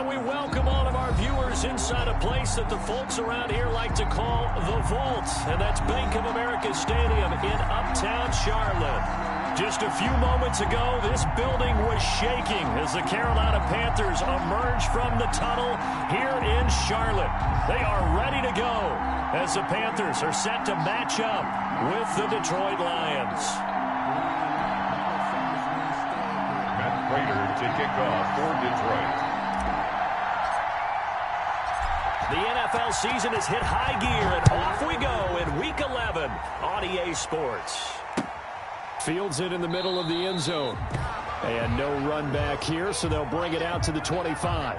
we welcome all of our viewers inside a place that the folks around here like to call the Vault, and that's Bank of America Stadium in Uptown Charlotte. Just a few moments ago, this building was shaking as the Carolina Panthers emerged from the tunnel here in Charlotte. They are ready to go as the Panthers are set to match up with the Detroit Lions. Matt Prater to kick off for Detroit. The NFL season has hit high gear, and off we go in Week 11 on EA Sports. Fields it in the middle of the end zone. And no run back here, so they'll bring it out to the 25.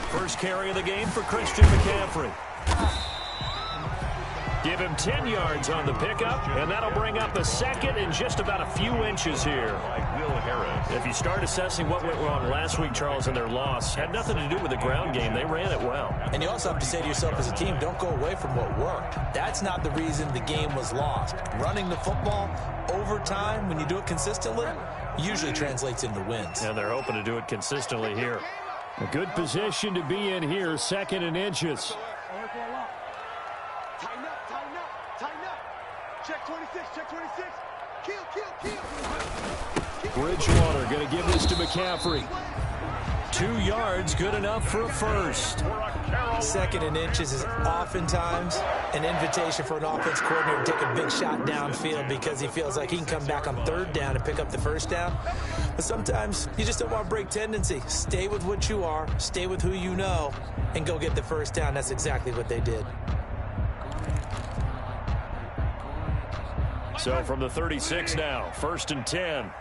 First carry of the game for Christian McCaffrey. Give him 10 yards on the pickup, and that'll bring up a second in just about a few inches here. If you start assessing what went wrong last week, Charles, in their loss, had nothing to do with the ground game. They ran it well. And you also have to say to yourself as a team, don't go away from what worked. That's not the reason the game was lost. Running the football over time, when you do it consistently, usually translates into wins. And they're hoping to do it consistently here. A good position to be in here, second and inches. Tighten up, tighten up, tighten up. Check 26, check 26. Kill. Bridgewater going to give this to McCaffrey. 2 yards, good enough for a first. Second and inches is oftentimes an invitation for an offense coordinator to take a big shot downfield because he feels like he can come back on third down and pick up the first down. But sometimes you just don't want to break tendency. Stay with what you are, stay with who you know, and go get the first down. That's exactly what they did. So from the 36 now, first and 10.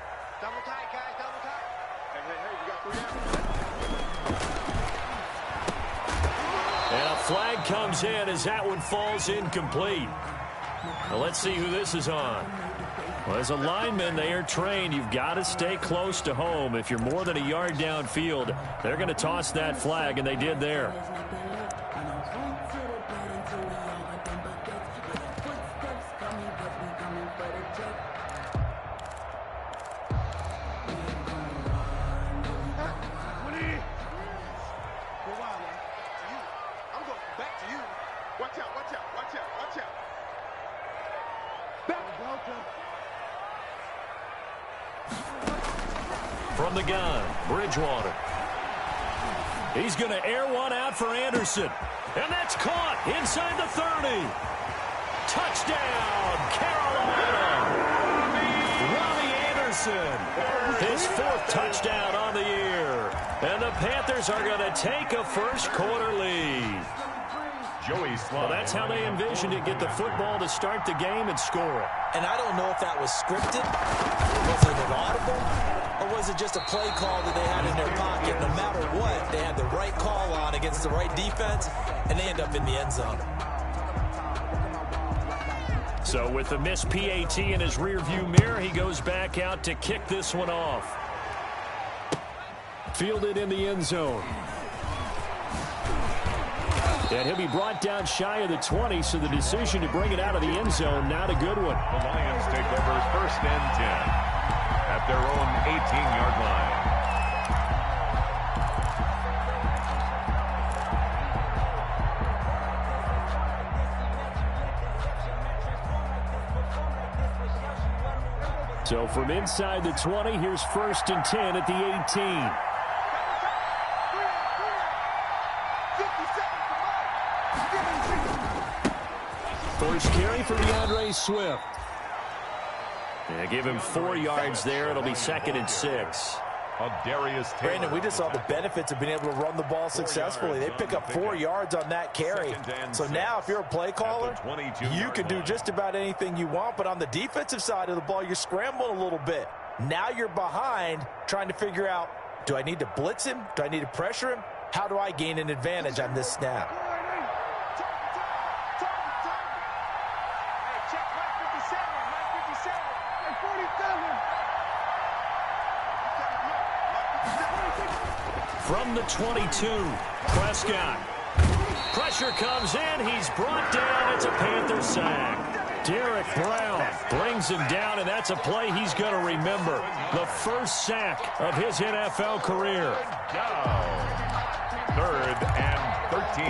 Double tight, guys, double tight. Hey, you got 3 down. And a flag comes in as that one falls incomplete. Now let's see who this is on. Well, as a lineman, they are trained. You've got to stay close to home. If you're more than a yard downfield, they're going to toss that flag, and they did there. From the gun, Bridgewater. He's going to air one out for Anderson. And that's caught inside the 30. Touchdown, Carolina. Robbie Anderson. His 4th touchdown on the year. And the Panthers are going to take a first-quarter lead. Well, that's how they envisioned it, get the football to start the game and score it. And I don't know if that was scripted, was it inaudible, or was it just a play call that they had in their pocket? No matter what, they had the right call on against the right defense, and they end up in the end zone. So with the missed PAT in his rearview mirror, he goes back out to kick this one off. Fielded in the end zone. And he'll be brought down shy of the 20, so the decision to bring it out of the end zone, not a good one. The Lions take over first and 10 at their own 18-yard line. So from inside the 20, here's first and 10 at the 18. First carry for DeAndre Swift. Yeah, give him 4 yards there. It'll be second and 6. Brandon, we just saw the benefits of being able to run the ball successfully. They pick up 4 yards on that carry. So now if you're a play caller, you can do just about anything you want. But on the defensive side of the ball, you're scrambling a little bit. Now you're behind trying to figure out, do I need to blitz him? Do I need to pressure him? How do I gain an advantage on this snap? Hey, check 57, 57. Hey, from the 22. Prescott. Pressure comes in. He's brought down. It's a Panther sack. Derek Brown brings him down, and that's a play he's going to remember. The first sack of his NFL career. Down. 3rd and 13.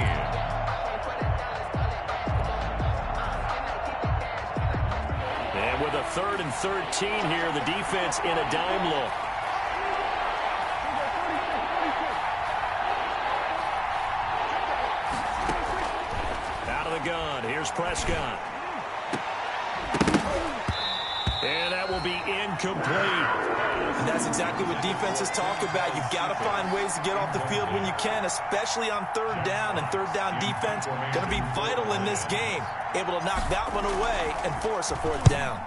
And with a 3rd and 13 here, the defense in a dime look. Out of the gun, here's Prescott. And that will be incomplete. And that's exactly what defenses talk about. You've got to find ways to get off the field when you can, especially on 3rd down. And 3rd down defense going to be vital in this game. Able to knock that one away and force a 4th down.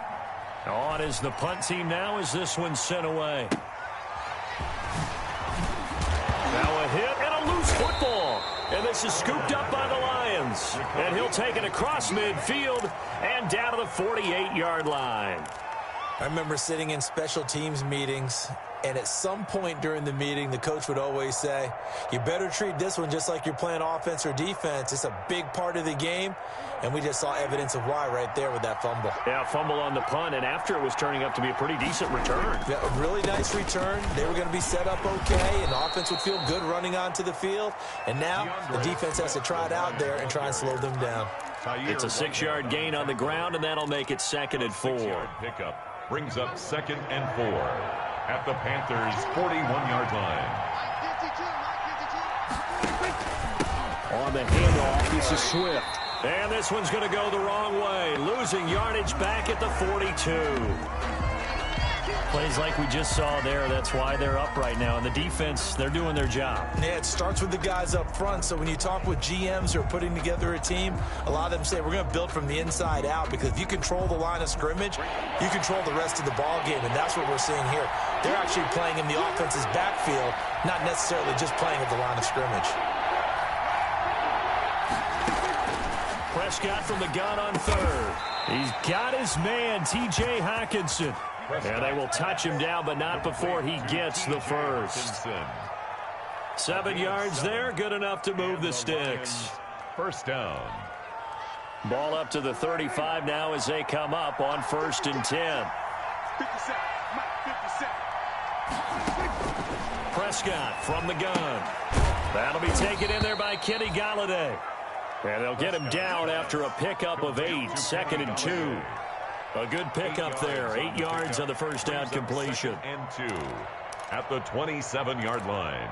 On is the punt team now as this one's sent away. Now a hit and a loose football. And this is scooped up by the Lions. And he'll take it across midfield and down to the 48-yard line. I remember sitting in special teams meetings, and at some point during the meeting, the coach would always say, you better treat this one just like you're playing offense or defense. It's a big part of the game, and we just saw evidence of why right there with that fumble. Yeah, fumble on the punt, and after it was turning up to be a pretty decent return. Yeah, a really nice return. They were going to be set up okay, and the offense would feel good running onto the field. And now the defense has to try it out there and try and slow them down. It's a 6-yard gain on the ground, and that'll make it 2nd and 4. Pickup brings up 2nd and 4 at the Panthers' 41-yard line. On the handoff, this is Swift. And this one's going to go the wrong way. Losing yardage back at the 42. Plays like we just saw there. That's why they're up right now. And the defense, they're doing their job. Yeah, it starts with the guys up front. So when you talk with GMs who are putting together a team, a lot of them say we're going to build from the inside out, because if you control the line of scrimmage, you control the rest of the ball game. And that's what we're seeing here. They're actually playing in the offense's backfield, not necessarily just playing at the line of scrimmage. Prescott from the gun on 3rd. He's got his man, T.J. Hockenson. And they will touch him down, but not before he gets the first. 7 yards there, good enough to move the sticks. 1st down. Ball up to the 35 now as they come up on 1st and 10. Prescott from the gun. That'll be taken in there by Kenny Golladay. And they'll get him down after a pickup of 8, 2nd and 2. A good pickup there, 8 yards on the first down completion. And 2 at the 27-yard line.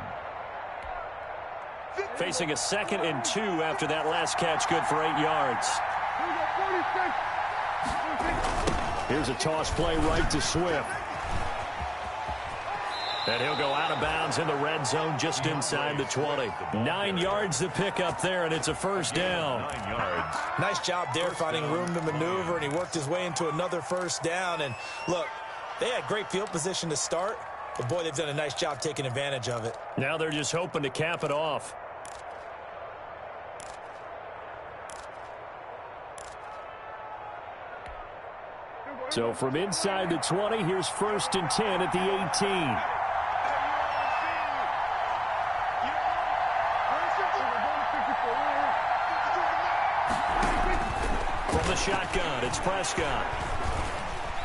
Facing a 2nd and 2 after that last catch, good for 8 yards. Here's a toss play right to Swift. And he'll go out of bounds in the red zone just inside the 20. 9 yards to pick up there, and it's a 1st down. 9 yards. Nice job there finding room to maneuver, and he worked his way into another 1st down. And look, they had great field position to start, but boy, they've done a nice job taking advantage of it. Now they're just hoping to cap it off. So from inside the 20, here's 1st and 10 at the 18. From the shotgun, it's Prescott.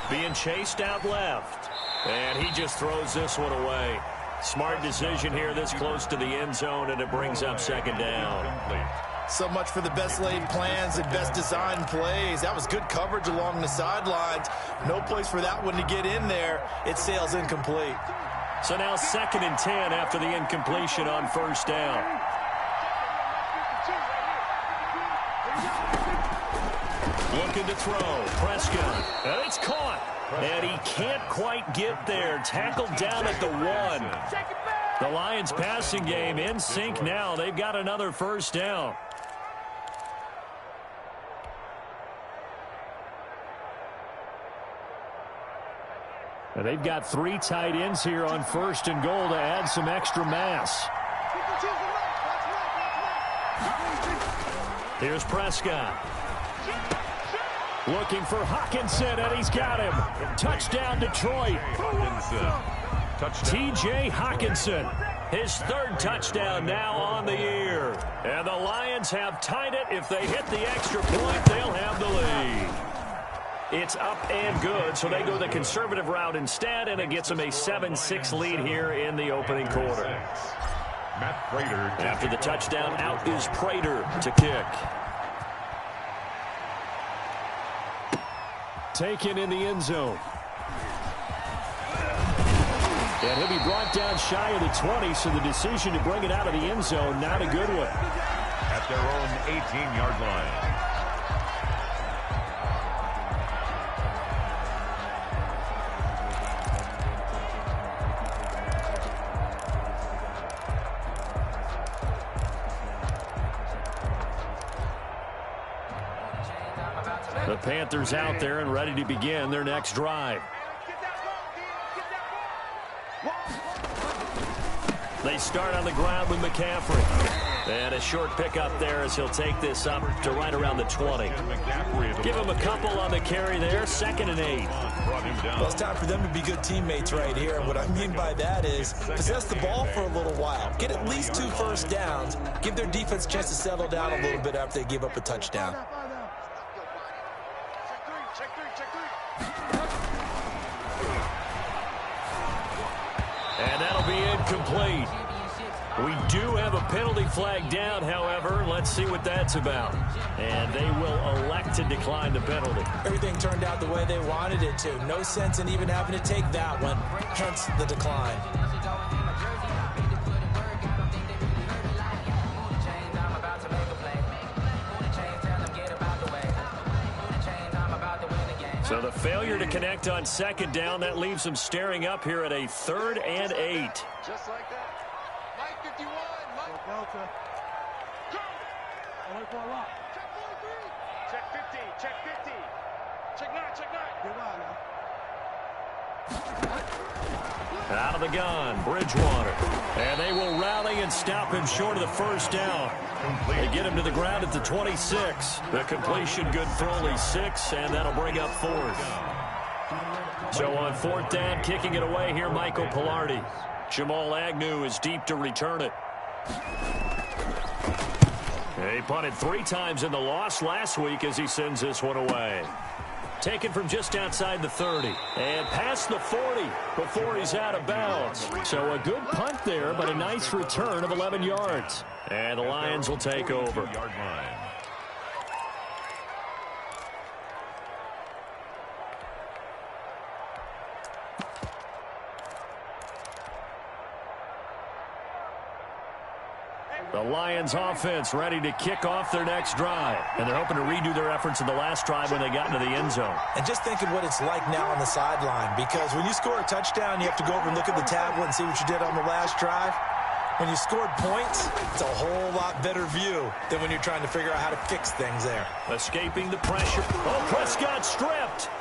Being chased out left. And he just throws this one away. Smart decision here this close to the end zone, and it brings up 2nd down. So much for the best laid plans and best designed plays. That was good coverage along the sidelines. No place for that one to get in there. It sails incomplete. So now 2nd and 10 after the incompletion on 1st down. Looking to throw. Prescott. And it's caught. And he can't quite get there. Tackled down at the 1. The Lions passing game in sync now. They've got another 1st down. And they've got 3 tight ends here on 1st and goal to add some extra mass. Here's Prescott. Looking for Hockenson, and he's got him. Touchdown, Detroit. Hockenson. Touchdown. T.J. Hockenson. His third touchdown now on the year. And the Lions have tied it. If they hit the extra point, they'll have the lead. It's up and good, so they go the conservative route instead, and it gets them a 7-6 lead here in the opening quarter. After the touchdown, out is Prater to kick. Taken in the end zone. And he'll be brought down shy of the 20, so the decision to bring it out of the end zone, not a good one. At their own 18-yard line. The Panthers out there and ready to begin their next drive. They start on the ground with McCaffrey. And a short pickup there as he'll take this up to right around the 20. Give him a couple on the carry there. 2nd and 8. Well, it's time for them to be good teammates right here. And what I mean by that is possess the ball for a little while. Get at least 2 first downs. Give their defense a chance to settle down a little bit after they give up a touchdown. And that'll be incomplete. We do have a penalty flag down, however. Let's see what that's about. And they will elect to decline the penalty. Everything turned out the way they wanted it to. No sense in even having to take that one. Hence the decline. So the failure to connect on 2nd down, that leaves them staring up here at a 3rd and 8. Just like that. Mike 51. Mike Delta. Check 43. Check 50. Check 50. Check 9. Check 9. Get on now. Out of the gun, Bridgewater. And they will rally and stop him short of the first down. They get him to the ground at the 26. The completion good for only 6, and that'll bring up 4th. So on 4th down, kicking it away here, Michael Pilardi. Jamal Agnew is deep to return it. He punted 3 times in the loss last week as he sends this one away. Taken from just outside the 30 and past the 40 before he's out of bounds. So a good punt there, but a nice return of 11 yards. And the Lions will take over. The Lions offense ready to kick off their next drive. And they're hoping to redo their efforts in the last drive when they got into the end zone. And just think of what it's like now on the sideline. Because when you score a touchdown, you have to go over and look at the tablet and see what you did on the last drive. When you scored points, it's a whole lot better view than when you're trying to figure out how to fix things there. Escaping the pressure. Oh, Prescott stripped.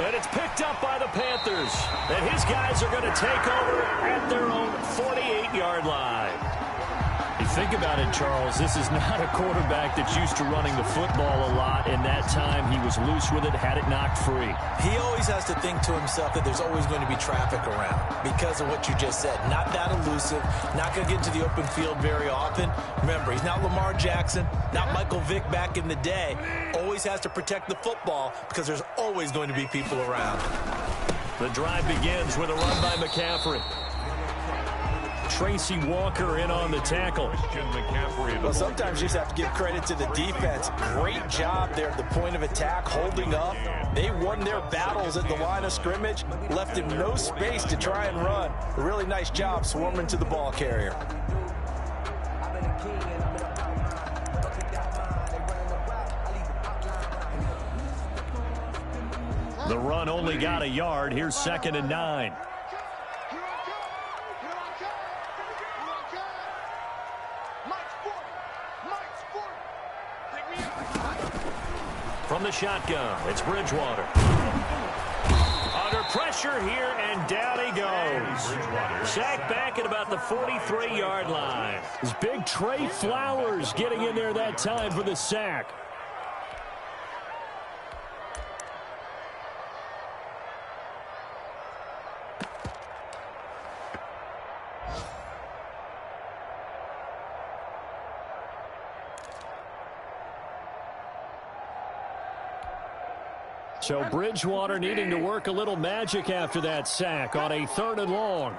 And it's picked up by the Panthers. And his guys are going to take over at their own 48-yard line. You think about it, Charles, this is not a quarterback that's used to running the football a lot, and that time he was loose with it, had it knocked free. He always has to think to himself that there's always going to be traffic around because of what you just said. Not that elusive, not going to get into the open field very often. Remember, he's not Lamar Jackson, not Michael Vick back in the day. Always has to protect the football because there's always going to be people around. The drive begins with a run by McCaffrey. Tracy Walker in on the tackle. Well, sometimes you just have to give credit to the defense. Great job there at the point of attack, holding up. They won their battles at the line of scrimmage, left him no space to try and run. A really nice job swarming to the ball carrier. The run only got a yard. Here's 2nd and 9. From the shotgun, it's Bridgewater. Under pressure here, and down he goes. Sacked back at about the 43-yard line. It's big Trey Flowers getting in there that time for the sack. So Bridgewater needing to work a little magic after that sack on a 3rd and long.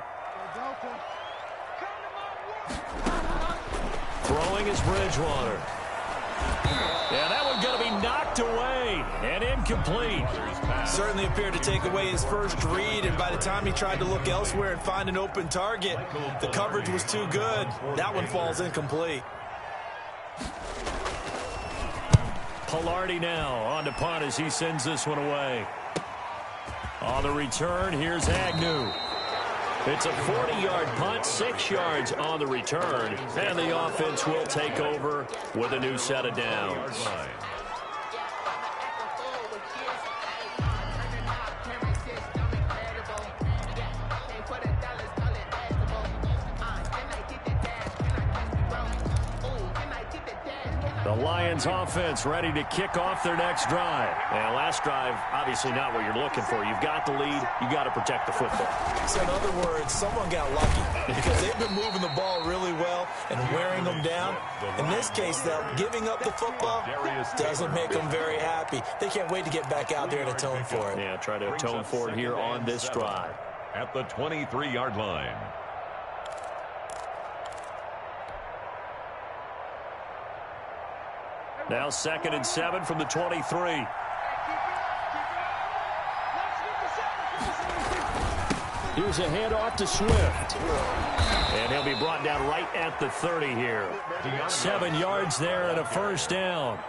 Throwing is Bridgewater. Yeah, that one's going to be knocked away and incomplete. Certainly appeared to take away his first read, and by the time he tried to look elsewhere and find an open target, the coverage was too good. That one falls incomplete. Pilardi now on to punt as he sends this one away. On the return, here's Agnew. It's a 40-yard punt, 6 yards on the return, and the offense will take over with a new set of downs. The Lions offense ready to kick off their next drive. And last drive, obviously not what you're looking for. You've got the lead. You got to protect the football. So in other words, someone got lucky because they've been moving the ball really well and wearing them down. In this case, though, giving up the football doesn't make them very happy. They can't wait to get back out there and atone for it. Yeah, try to atone for it here on this drive. At the 23-yard line. Now 2nd and 7 from the 23. Here's a handoff to Swift. And he'll be brought down right at the 30 here. 7 yards there and a first down.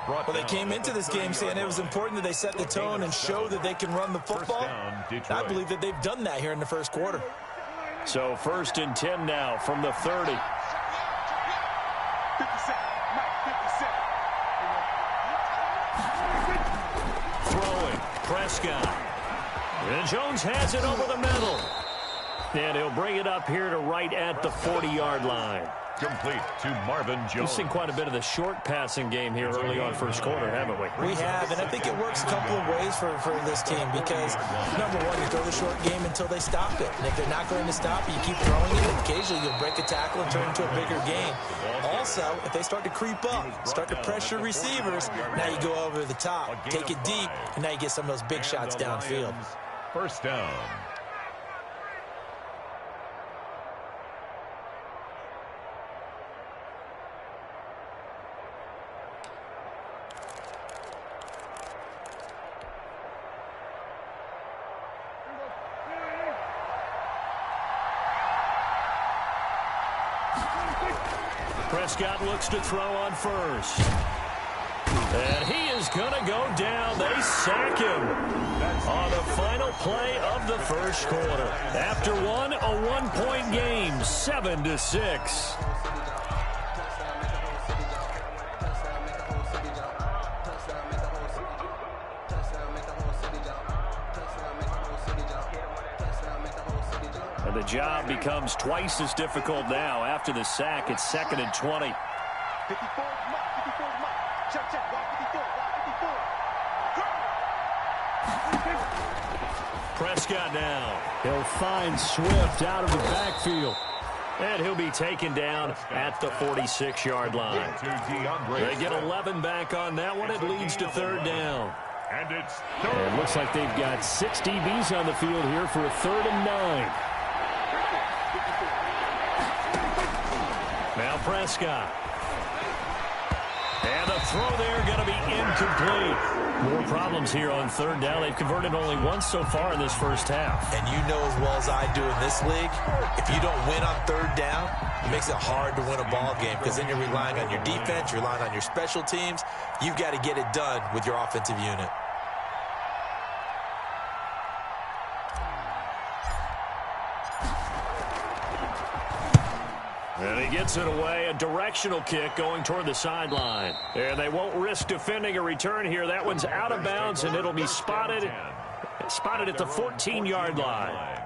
Well, they came into this game saying it was important that they set the tone and show that they can run the football. I believe that they've done that here in the first quarter. So 1st and 10 now from the 30. Throwing, Prescott. And Jones has it over the middle. And he'll bring it up here to right at the 40-yard line. Complete to Marvin Jones. We've seen quite a bit of the short passing game here early on first quarter, haven't we? We have, and I think it works a couple of ways for this team because, number one, you throw the short game until they stop it. And if they're not going to stop it, you keep throwing it, and occasionally you'll break a tackle and turn it into a bigger game. Also, if they start to creep up, start to pressure receivers, now you go over the top, take it deep, and now you get some of those big shots downfield. First down. Prescott looks to throw on first. And he is going to go down. They sack him on the final play of the first quarter. After a one-point game, 7-6. And the job becomes twice as difficult now. After the sack, it's 2nd and 20. 54, check, block 54, block 54. Prescott now. He'll find Swift out of the backfield. And he'll be taken down at the 46-yard line. They get 11 back on that one. It leads to 3rd down. And it's And it looks like they've got 6 DBs on the field here for a 3rd and 9. Now Prescott. And the throw there going to be incomplete. More problems here on 3rd down. They've converted only once so far in this first half. And you know as well as I do in this league, if you don't win on 3rd down, it makes it hard to win a ball game because then you're relying on your defense, you're relying on your special teams. You've got to get it done with your offensive unit. And he gets it away, a directional kick going toward the sideline. And they won't risk defending a return here. That one's out of bounds, and it'll be spotted at the 14-yard line.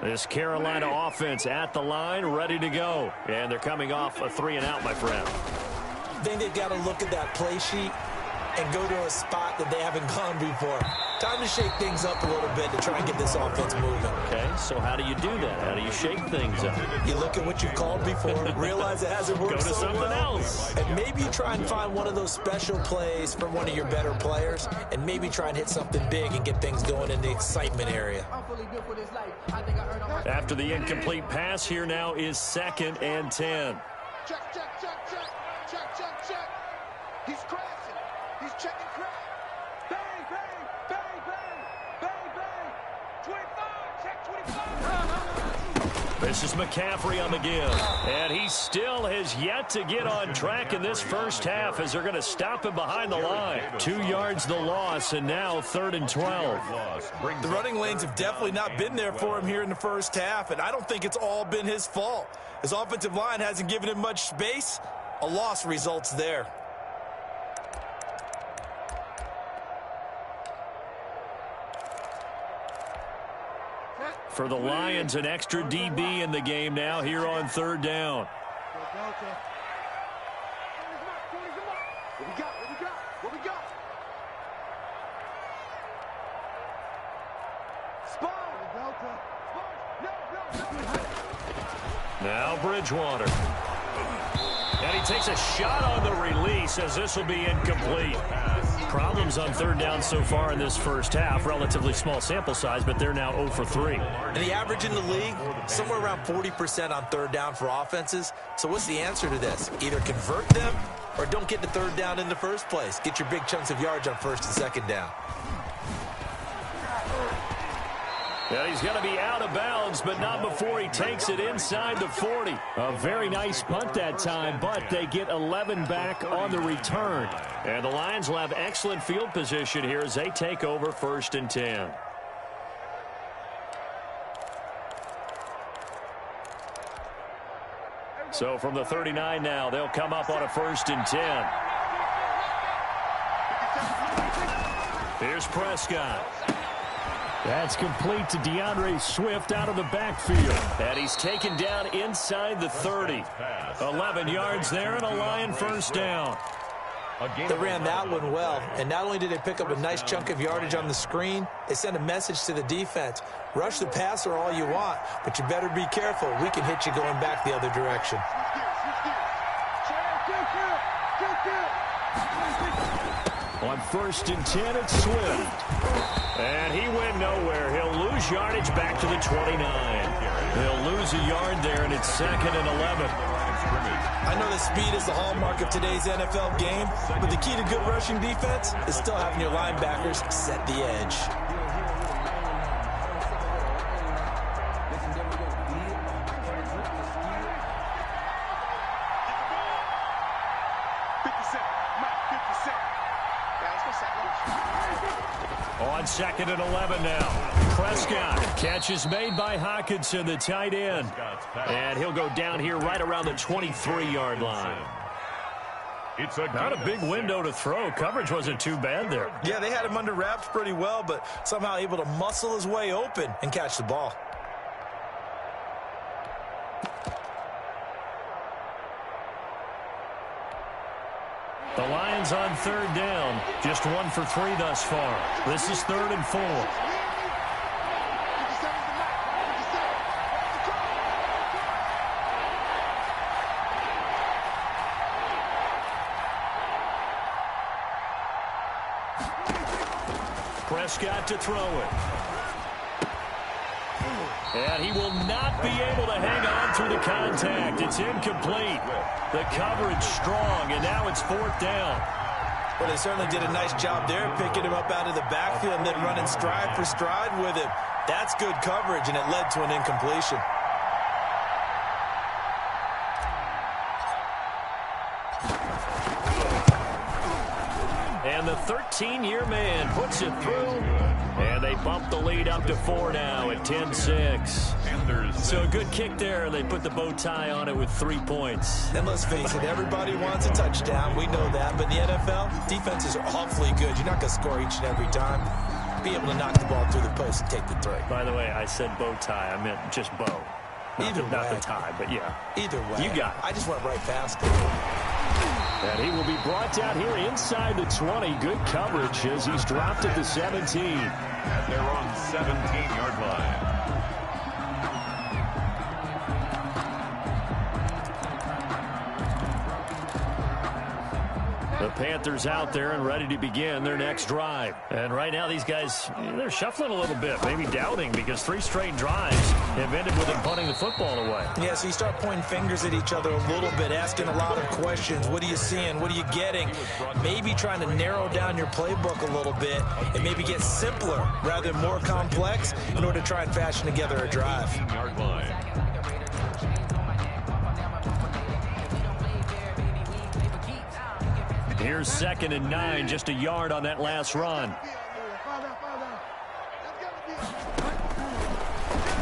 This Carolina offense at the line, ready to go. And they're coming off a 3-and-out, my friend. I think they've got to look at that play sheet and go to a spot that they haven't gone before. Time to shake things up a little bit to try and get this offense moving. Okay, so how do you do that? How do you shake things up? You look at what you've called before, realize it hasn't worked Go to so something well, else. and maybe you try and find one of those special plays from one of your better players, and maybe try and hit something big and get things going in the excitement area. After the incomplete pass, here now is 2nd and 10. Check, check, check, check, check, check, check. He's crashing. He's checking crash. Bang, bang, bang, bang, bang, bang. 25, check 25. This is McCaffrey on the give. And he still has yet to get on track in this first half as they're going to stop him behind the line. 2 yards the loss, and now 3rd and 12. The running lanes have definitely not been there for him here in the first half, and I don't think it's all been his fault. His offensive line hasn't given him much space. A loss results there. For the Lions, an extra DB in the game now here on 3rd down. What we got? Spot. No. Now Bridgewater. And he takes a shot on the release as this will be incomplete. Problems on 3rd down so far in this first half. Relatively small sample size, but they're now 0 for 3. And the average in the league, somewhere around 40% on 3rd down for offenses. So what's the answer to this? Either convert them or don't get to 3rd down in the first place. Get your big chunks of yards on 1st and 2nd down. And he's going to be out of bounds, but not before he takes it inside the 40. A very nice punt that time, but they get 11 back on the return. And the Lions will have excellent field position here as they take over 1st and 10. So from the 39 now, they'll come up on a 1st and 10. Here's Prescott. That's complete to DeAndre Swift out of the backfield. And he's taken down inside the 30. 11 yards there and a Lion 1st down. They ran that one well, and not only did they pick up a nice chunk of yardage on the screen, they sent a message to the defense. Rush the passer all you want, but you better be careful. We can hit you going back the other direction. On 1st and 10, it's Swift. And he went nowhere. He'll lose yardage back to the 29. He'll lose a yard there, and it's 2nd and 11. I know that speed is the hallmark of today's NFL game, but the key to good rushing defense is still having your linebackers set the edge. On 2nd and 11 now. Prescott. Catch is made by Hockenson, the tight end. And he'll go down here right around the 23-yard line. It's Not a big window to throw. Coverage wasn't too bad there. Yeah, they had him under wraps pretty well, but somehow able to muscle his way open and catch the ball. The Lions on 3rd down. Just 1 for 3 thus far. This is 3rd and 4. Prescott to throw it. And he will not be able to hang on through the contact. It's incomplete. The coverage strong, and now it's 4th down. Well, they certainly did a nice job there, picking him up out of the backfield and then running stride for stride with him. That's good coverage, and it led to an incompletion. And the 13-year man puts it through. And they bump the lead up to 4 now at 10-6. So a good kick there. They put the bow tie on it with 3 points. And let's face it, everybody wants a touchdown. We know that. But in the NFL, defenses are awfully good. You're not going to score each and every time. Be able to knock the ball through the post and take the 3. By the way, I said bow tie. I meant just bow. Not the tie, but yeah. Either way. You got it. I just went right past it. And he will be brought down here inside the 20. Good coverage as he's dropped at the 17. At their own 17-yard line. The Panthers out there and ready to begin their next drive. And right now these guys, they're shuffling a little bit, maybe doubting, because 3 straight drives have ended with them punting the football away. Yeah, so you start pointing fingers at each other a little bit, asking a lot of questions. What are you seeing? What are you getting? Maybe trying to narrow down your playbook a little bit and maybe get simpler rather than more complex in order to try and fashion together a drive. 18-yard line. Here's 2nd and 9, just a yard on that last run.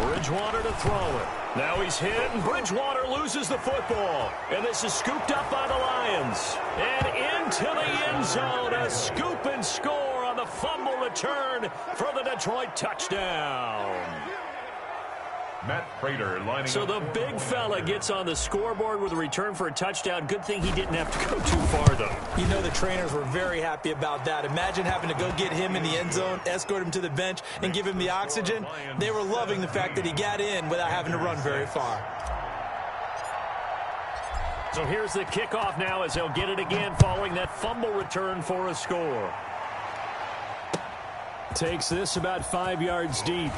Bridgewater to throw it. Now he's hit, and Bridgewater loses the football. And this is scooped up by the Lions. And into the end zone, a scoop and score on the fumble return for the Detroit touchdown. Matt Prater lining So up. the big fella gets on the scoreboard with a return for a touchdown. Good thing he didn't have to go too far, though. You know the trainers were very happy about that. Imagine having to go get him in the end zone, escort him to the bench, and give him the oxygen. They were loving the fact that he got in without having to run very far. So here's the kickoff now as they'll get it again following that fumble return for a score. Takes this about 5 yards deep.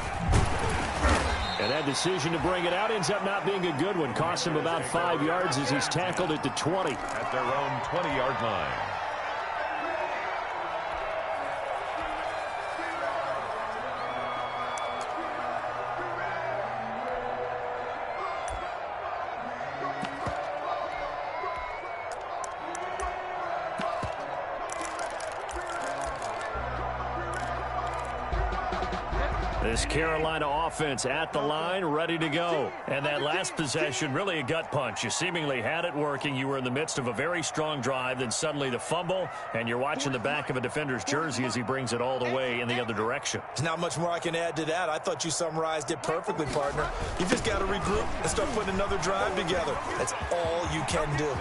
And that decision to bring it out ends up not being a good one. Costs him about 5 yards as he's tackled at the 20. At their own 20-yard line. This Carolina offense at the line, ready to go. And that last possession, really a gut punch. You seemingly had it working. You were in the midst of a very strong drive, then suddenly the fumble, and you're watching the back of a defender's jersey as he brings it all the way in the other direction. There's not much more I can add to that. I thought you summarized it perfectly, partner. You just got to regroup and start putting another drive together. That's all you can do.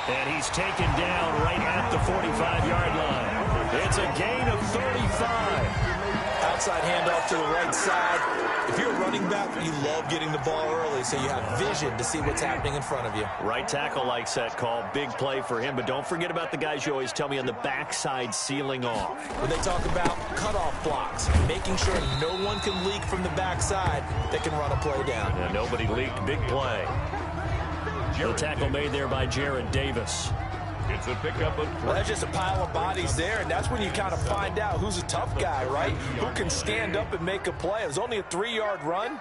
And he's taken down right at the 45-yard line. It's a gain of 35. Outside handoff to the right side. If you're a running back, you love getting the ball early so you have vision to see what's happening in front of you. Right tackle likes that call. Big play for him. But don't forget about the guys you always tell me on the backside sealing off. When they talk about cutoff blocks, making sure no one can leak from the backside that can run a play down. And nobody leaked. Big play. The tackle made there by Jared Davis. It's a pickup of 3. Well, that's just a pile of bodies there, and that's when you kind of find out who's a tough guy, right? Who can stand up and make a play. It was only a 3-yard run,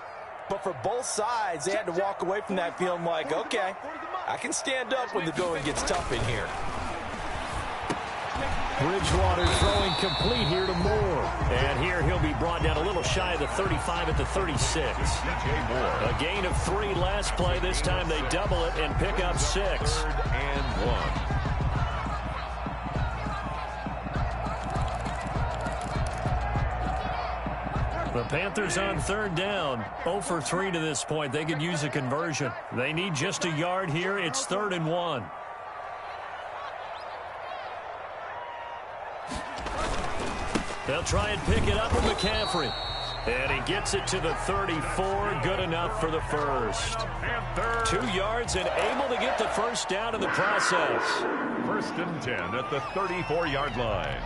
but for both sides, they had to walk away from that feeling like, okay, I can stand up when the going gets tough in here. Bridgewater throwing complete here to Moore. And here he'll be brought down a little shy of the 35 at the 36. DJ Moore. A gain of 3 last play. This time they double it and pick up 6. 3rd and 1. The Panthers on 3rd down. 0 for 3 to this point. They could use a conversion. They need just a yard here. It's 3rd and 1. They'll try and pick it up with McCaffrey. And he gets it to the 34. Good enough for the first. 2 yards and able to get the first down in the process. 1st and 10 at the 34-yard line.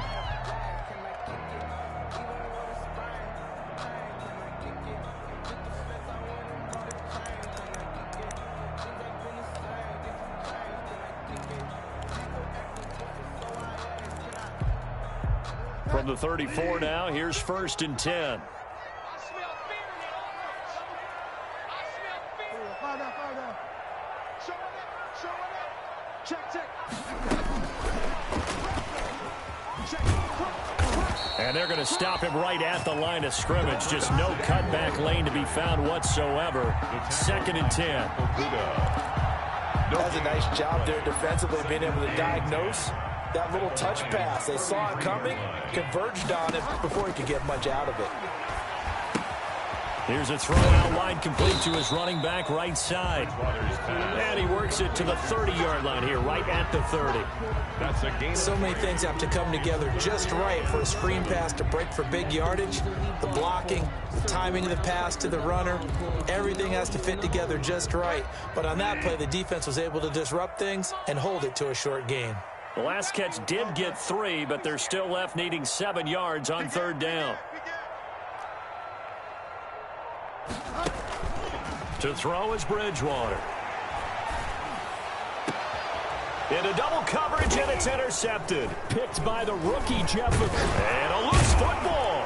From the 34 now, here's 1st and 10. And they're going to stop him right at the line of scrimmage. Just no cutback lane to be found whatsoever. 2nd and 10. Does a nice job there defensively being able to diagnose that little touch pass. They saw it coming, converged on it before he could get much out of it. Here's a throw out wide, complete to his running back right side. And he works it to the 30-yard line here, right at the 30. That's a game. So many things have to come together just right for a screen pass to break for big yardage. The blocking, the timing of the pass to the runner, everything has to fit together just right. But on that play, the defense was able to disrupt things and hold it to a short gain. The last catch did get 3, but they're still left needing 7 yards on 3rd down. To throw is Bridgewater. Into double coverage, and it's intercepted. Picked by the rookie, Jeff. And a loose football.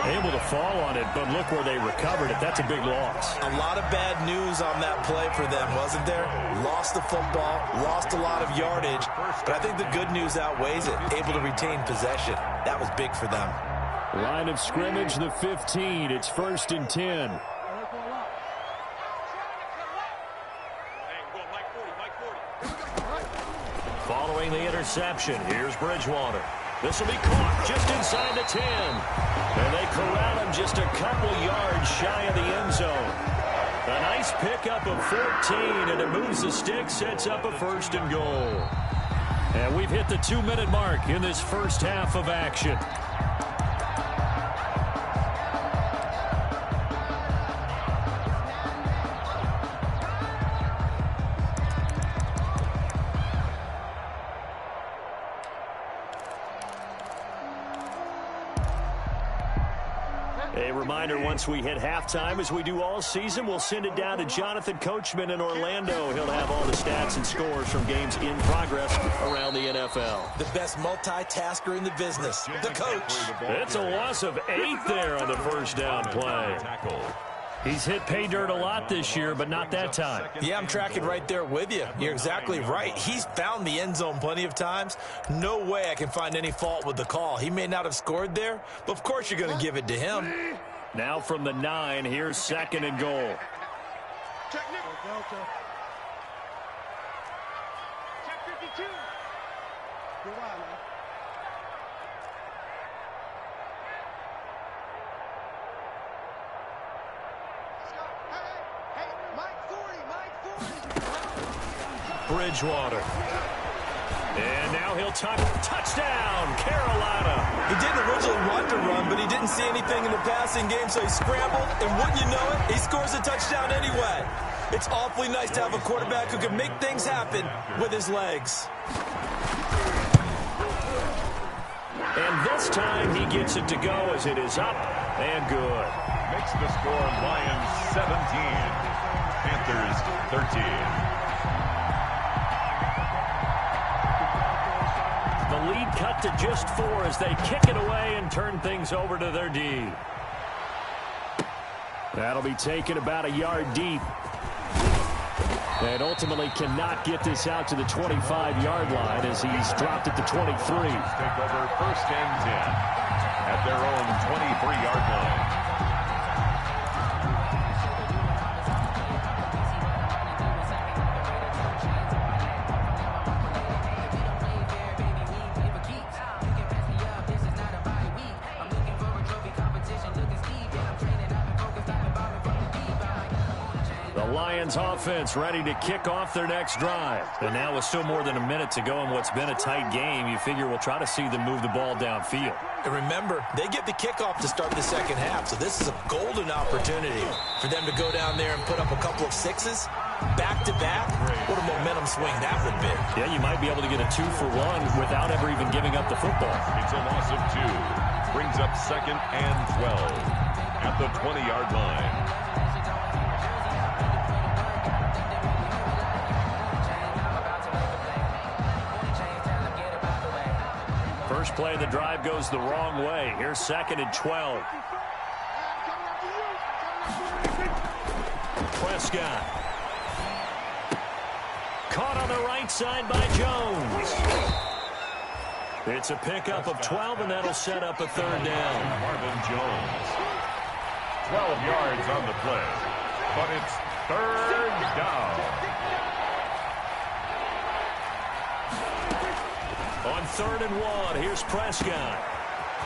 Able to fall on it, but look where they recovered it. That's a big loss. A lot of bad news on that play for them, wasn't there? Lost the football, lost a lot of yardage, but I think the good news outweighs it. Able to retain possession. That was big for them. Line of scrimmage, the 15. It's 1st and 10. Following the interception, here's Bridgewater. This will be caught just inside the 10. And they corral him just a couple yards shy of the end zone. A nice pickup of 14, and it moves the stick, sets up a 1st and goal. And we've hit the 2-minute mark in this first half of action. A reminder, once we hit halftime, as we do all season, we'll send it down to Jonathan Coachman in Orlando. He'll have all the stats and scores from games in progress around the NFL. The best multitasker in the business, the coach. It's a loss of 8 there on the 1st down play. He's hit pay dirt a lot this year, but not that time. Yeah, I'm tracking right there with you. You're exactly right. He's found the end zone plenty of times. No way I can find any fault with the call. He may not have scored there, but of course you're going to give it to him. Now from the 9, here's 2nd and goal. Check 52. You're wild, man. Bridgewater. And now he'll touchdown, Carolina. He didn't originally want to run, but he didn't see anything in the passing game, so he scrambled, and wouldn't you know it, he scores a touchdown anyway. It's awfully nice to have a quarterback who can make things happen with his legs. And this time he gets it to go as it is up and good. Makes the score Lions 17, Panthers 13. The lead cut to just 4 as they kick it away and turn things over to their D. That'll be taken about a yard deep. And ultimately cannot get this out to the 25-yard line as he's dropped it to 23. Take over 1st and 10 at their own 23-yard line. Lions offense ready to kick off their next drive. And now with still more than a minute to go in what's been a tight game, you figure we'll try to see them move the ball downfield. And remember, they get the kickoff to start the second half, so this is a golden opportunity for them to go down there and put up a couple of 6s back-to-back. What a momentum swing that would be. Yeah, you might be able to get a 2-for-1 without ever even giving up the football. It's a loss of 2. Brings up 2nd and 12 at the 20-yard line. First play of the drive goes the wrong way. Here's 2nd and 12. Prescott. Caught on the right side by Jones. It's a pickup of 12, and that'll set up a 3rd down. Marvin Jones. 12 yards on the play, but it's 3rd down. On 3rd and 1, here's Prescott.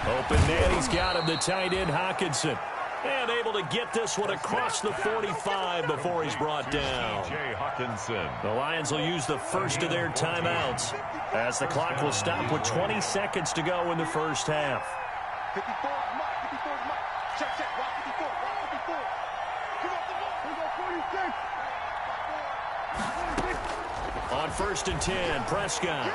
Open man, he's got him, the tight end, Hockenson. And able to get this one across the 45 before he's brought down. The Lions will use the first of their timeouts as the clock will stop with 20 seconds to go in the first half. 54 mark, 54 mark. Check, check, watch 54, watch 54. Come on, On 1st and 10, Prescott.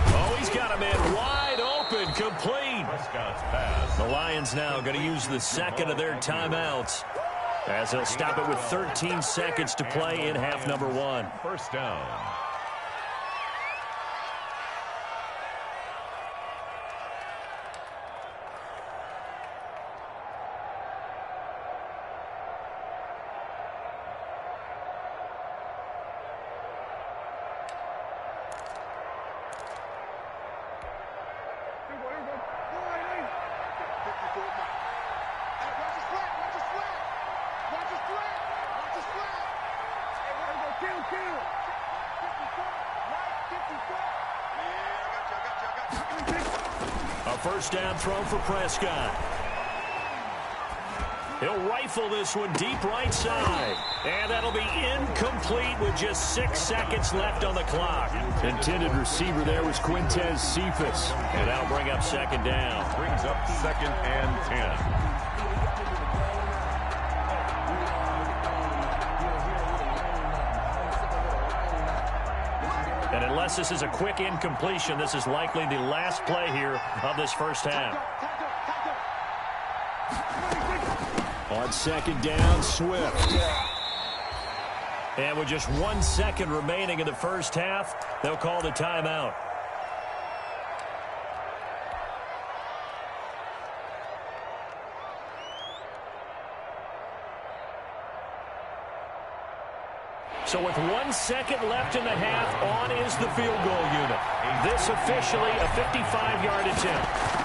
Oh, he's got a man wide open, complete. Prescott's pass. The Lions now going to use the second of their timeouts as they'll stop it with 13 seconds to play in half number 1. First down. A first down throw for Prescott. He'll rifle this one deep right side. And that'll be incomplete with just 6 seconds left on the clock. Intended receiver there was Quintez Cephas. And that'll bring up second down. Brings up 2nd and 10. And unless this is a quick incompletion, this is likely the last play here of this first half. On 2nd down, Swift. And with just 1 second remaining in the first half, they'll call the timeout. So with 1 second left in the half, on is the field goal unit. This officially a 55-yard attempt.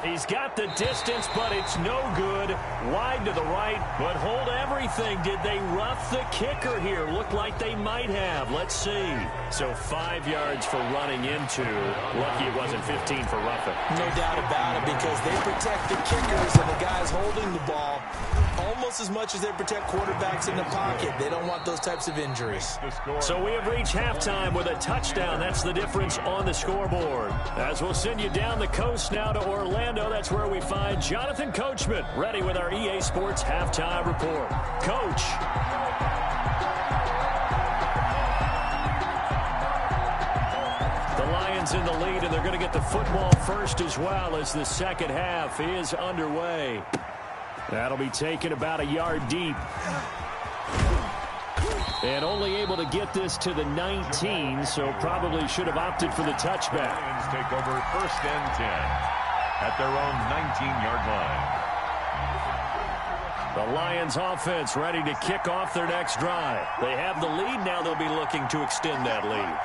He's got the distance, but it's no good. Wide to the right, but hold everything. Did they rough the kicker here? Looked like they might have. Let's see. So 5 yards for running into. Lucky it wasn't 15 for roughing. No doubt about it, because they protect the kickers and the guys holding the ball almost as much as they protect quarterbacks in the pocket. They don't want those types of injuries. So we have reached halftime with a touchdown. That's the difference on the scoreboard. As we'll send you down the coast now to Orlando, that's where we find Jonathan Coachman, ready with our EA Sports Halftime Report. Coach. The Lions in the lead, and they're going to get the football first as well as the second half is underway. That'll be taken about a yard deep. And only able to get this to the 19, so probably should have opted for the touchback. Lions take over 1st and 10 at their own 19-yard line. The Lions offense ready to kick off their next drive. They have the lead. Now they'll be looking to extend that lead.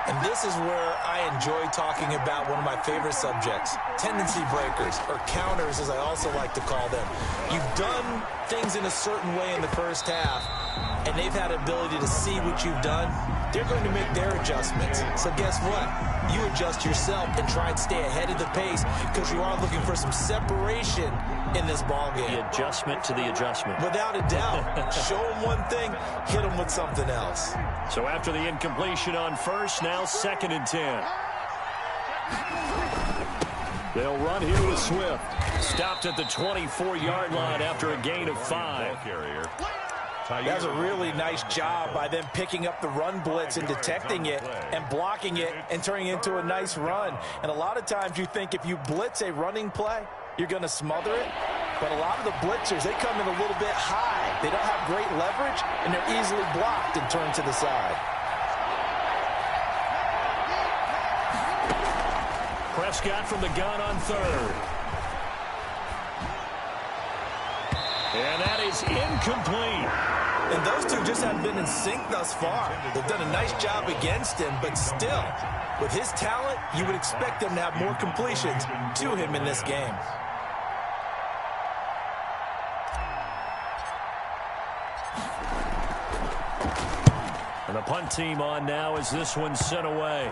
And this is where I enjoy talking about one of my favorite subjects, tendency breakers, or counters as I also like to call them. You've done things in a certain way in the first half, and they've had ability to see what you've done. They're going to make their adjustments. So guess what? You adjust yourself and try and stay ahead of the pace because you are looking for some separation in this ball game. The adjustment to the adjustment. Without a doubt. Show them one thing, hit them with something else. So after the incompletion on first, now 2nd and 10. They'll run here with Swift. Stopped at the 24-yard line after a gain of 5. That's a really nice job by them picking up the run blitz and detecting it and blocking it and turning it into a nice run. And a lot of times you think if you blitz a running play, you're going to smother it. But a lot of the blitzers, they come in a little bit high. They don't have great leverage, and they're easily blocked and turned to the side. Prescott from the gun on 3rd. And that is incomplete. And those two just haven't been in sync thus far. They've done a nice job against him, but still, with his talent, you would expect them to have more completions to him in this game. And the punt team on now as this one's sent away.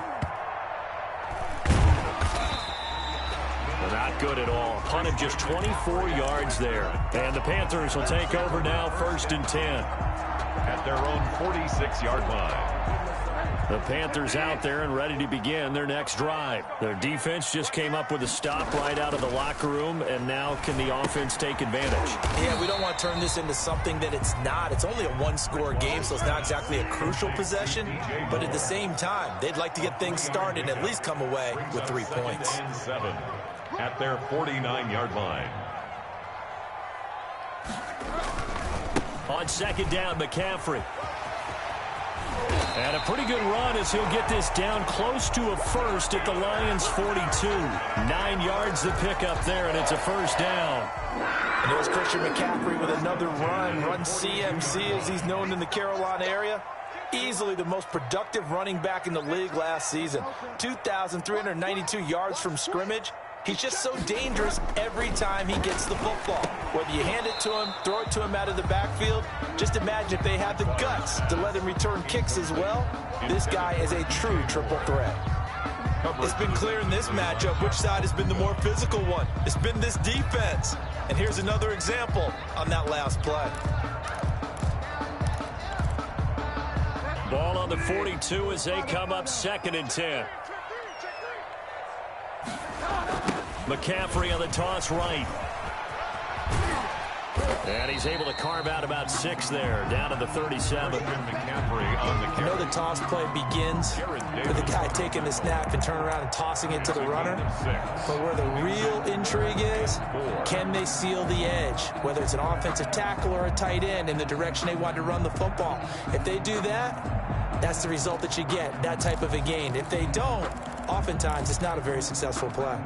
Not good at all. Punt of just 24 yards there. And the Panthers will take over now, 1st and 10. At their own 46-yard line. The Panthers out there and ready to begin their next drive. Their defense just came up with a stop right out of the locker room, and now can the offense take advantage? Yeah, we don't want to turn this into something that it's not. It's only a one-score game, so it's not exactly a crucial possession. But at the same time, they'd like to get things started and at least come away with 3 points. 7 at their 49-yard line. On 2nd down, McCaffrey. And a pretty good run as he'll get this down close to a first at the Lions' 42. 9 yards the pickup there, and it's a 1st down. And there's Christian McCaffrey with another run CMC as he's known in the Carolina area. Easily the most productive running back in the league last season. 2,392 yards from scrimmage. He's just so dangerous every time he gets the football. Whether you hand it to him, throw it to him out of the backfield, just imagine if they have the guts to let him return kicks as well. This guy is a true triple threat. It's been clear in this matchup which side has been the more physical one. It's been this defense. And here's another example on that last play. Ball on the 42 as they come up 2nd and 10. McCaffrey on the toss right. And he's able to carve out about 6 there, down to the 37. I know the toss play begins with the guy taking the snap and turning around and tossing it to the runner. But where the real intrigue is, can they seal the edge? Whether it's an offensive tackle or a tight end in the direction they want to run the football. If they do that, that's the result that you get, that type of a gain. If they don't, oftentimes it's not a very successful play.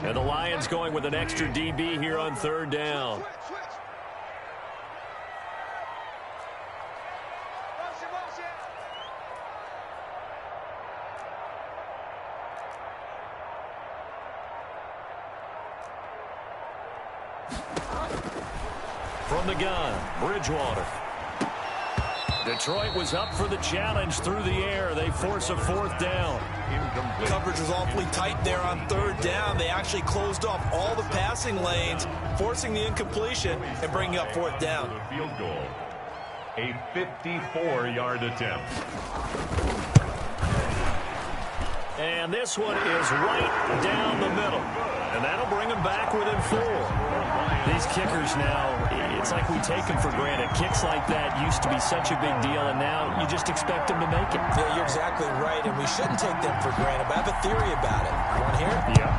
And the Lions going with an extra DB here on 3rd down. From the gun, Bridgewater. Detroit was up for the challenge through the air. They force a 4th down. Coverage was awfully tight there on 3rd down. They actually closed off all the passing lanes, forcing the incompletion and bringing up 4th down. Field goal. A 54-yard attempt. And this one is right down the middle. And that'll bring them back within 4. These kickers now, it's like we take them for granted. Kicks like that used to be such a big deal, and now you just expect them to make it. Yeah, you're exactly right, and we shouldn't take them for granted. But I have a theory about it. You want to hear it? Yeah.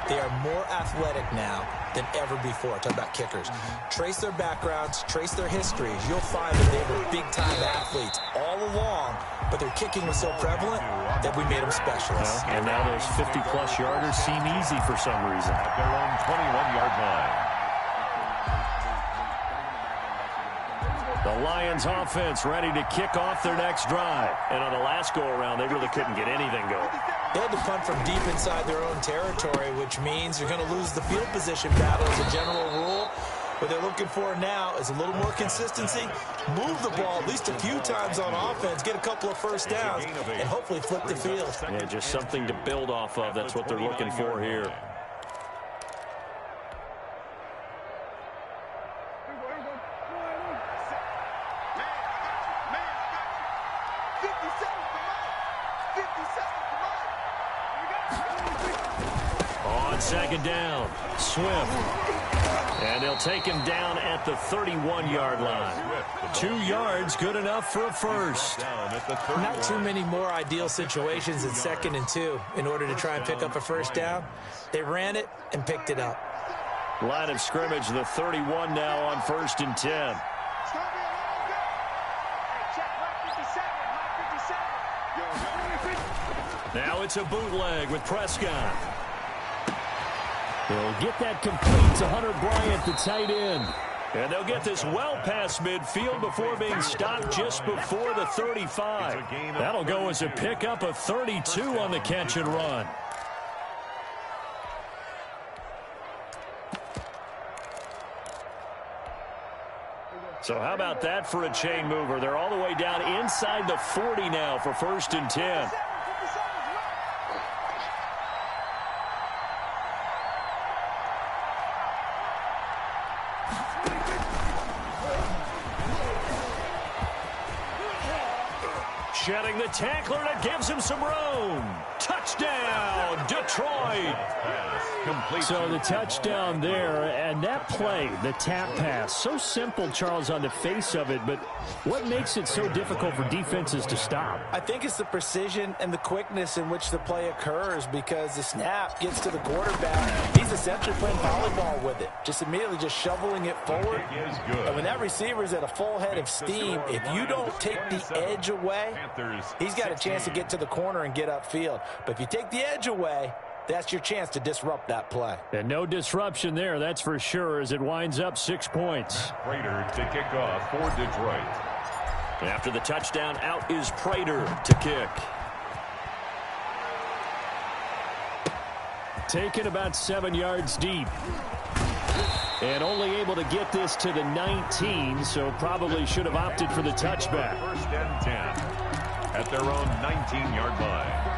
They are more athletic now than ever before. Talk about kickers. Trace their backgrounds, trace their histories. You'll find that they were big-time athletes all along, but their kicking was so prevalent that we made them specialists. And now those 50-plus yarders seem easy for some reason. At their own 21-yard line. The Lions offense ready to kick off their next drive. And on the last go-around, they really couldn't get anything going. They had to punt from deep inside their own territory, which means you're going to lose the field position battle as a general rule. What they're looking for now is a little more consistency, move the ball at least a few times on offense, get a couple of 1st downs, and hopefully flip the field. Yeah, just something to build off of. That's what they're looking for here. On 2nd down, Swift. And they'll take him down at the 31-yard line. 2 yards, good enough for a 1st. Not too many more ideal situations in 2nd and 2 in order to try and pick up a 1st down. They ran it and picked it up. Line of scrimmage, the 31 now on 1st and 10. Now it's a bootleg with Prescott. They'll get that complete to Hunter Bryant, the tight end. And they'll get this well past midfield before being stopped just before the 35. That'll go as a pickup of 32 on the catch and run. So how about that for a chain mover? They're all the way down inside the 40 now for 1st and 10. Shedding the tackler, and it gives him some room. Touchdown, Detroit. So the touchdown there, and that play, the tap pass, so simple, Charles, on the face of it, but what makes it so difficult for defenses to stop? I think it's the precision and the quickness in which the play occurs, because the snap gets to the quarterback. He's essentially playing volleyball with it, just immediately just shoveling it forward. And when that receiver's at a full head of steam, if you don't take the edge away, he's got a chance to get to the corner and get upfield. But if you take the edge away, that's your chance to disrupt that play. And no disruption there, that's for sure, as it winds up 6 points. Prater to kick off for Detroit. After the touchdown, out is Prater to kick. Taken about 7 yards deep. And only able to get this to the 19, so probably should have opted for the touchback. First and 10 at their own 19-yard line.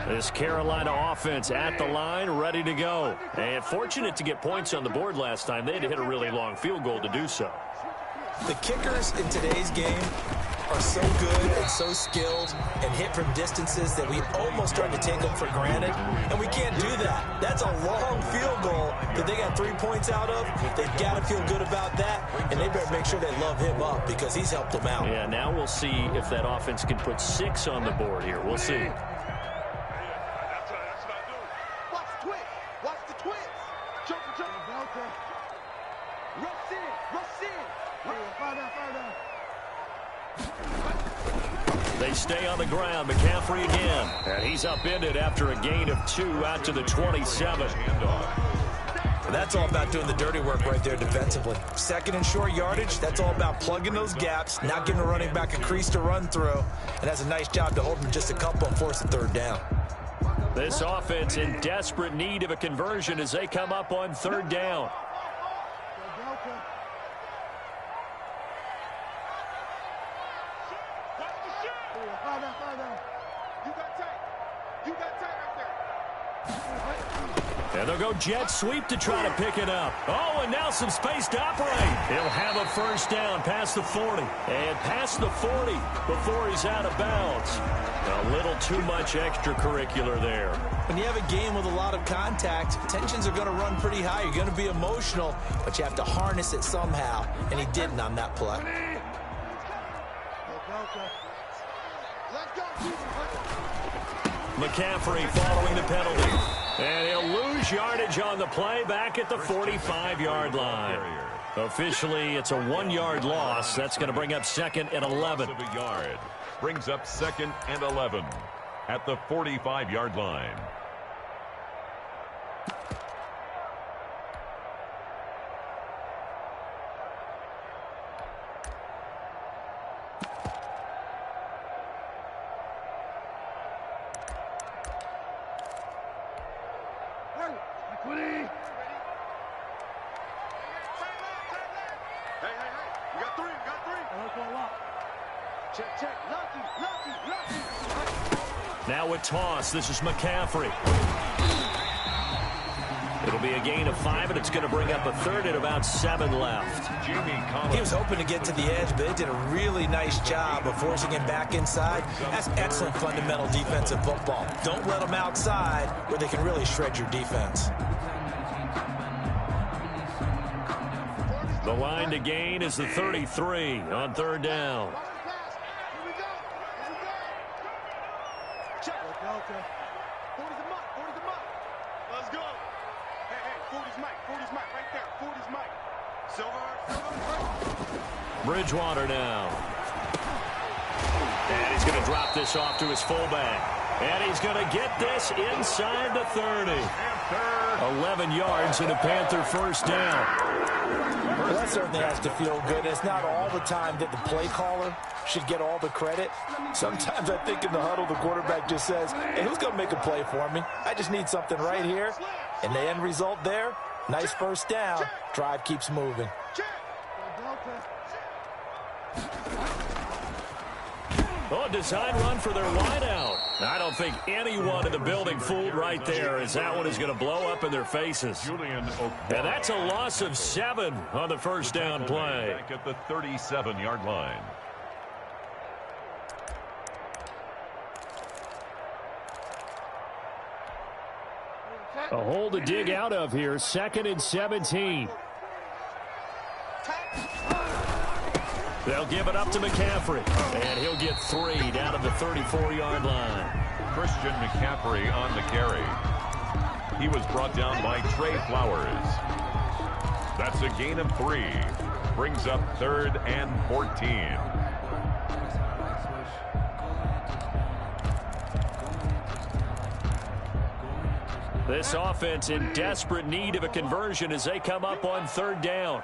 This Carolina offense at the line, ready to go. And fortunate to get points on the board last time. They had to hit a really long field goal to do so. The kickers in today's game are so good and so skilled and hit from distances that we almost start to take them for granted, and we can't do that. That's a long field goal that they got 3 points out of. They've got to feel good about that, and they better make sure they love him up because he's helped them out. Yeah, now we'll see if that offense can put 6 on the board here. We'll see. They stay on the ground. McCaffrey again. And he's upended after a gain of 2 out to the 27. That's all about doing the dirty work right there defensively. Second and short yardage, that's all about plugging those gaps, not giving the running back a crease to run through, and has a nice job to hold him just a couple and force a third down. This offense in desperate need of a conversion as they come up on third down. And they'll go jet sweep to try to pick it up. Oh, and now some space to operate. He'll have a first down past the 40. And past the 40 before he's out of bounds. A little too much extracurricular there. When you have a game with a lot of contact, tensions are going to run pretty high. You're going to be emotional, but you have to harness it somehow. And he didn't on that play. McCaffrey following the penalty. And he'll lose yardage on the play back at the 45-yard line. Officially, it's a 1-yard loss. That's going to bring up 2nd and 11. Brings up 2nd and 11 at the 45-yard line. Now a toss. This is McCaffrey. It'll be a gain of 5, and it's going to bring up a third at about 7 left. He was hoping to get to the edge, but it did a really nice job of forcing him back inside. That's excellent fundamental defensive football. Don't let them outside where they can really shred your defense. The line to gain is the 33 on third down. Let's go. Hey, 40's Mike right there. 40's Mike. Bridgewater now. And he's going to drop this off to his fullback. And he's going to get this inside the 30. 11 yards and a Panther first down. Well, that certainly has to feel good. It's not all the time that the play caller should get all the credit. Sometimes I think in the huddle, the quarterback just says, hey, who's going to make a play for me? I just need something right here. And the end result there, nice first down. Drive keeps moving. Oh, a design run for their wideout. I don't think anyone in the building fooled right there, as that one is going to blow up in their faces. And that's a loss of 7 on the first down play. Back at the 37-yard line. A hole to dig out of here. 2nd and 17. They'll give it up to McCaffrey, and he'll get 3 down to the 34-yard line. Christian McCaffrey on the carry. He was brought down by Trey Flowers. That's a gain of 3. Brings up 3rd and 14. This offense in desperate need of a conversion as they come up on 3rd down.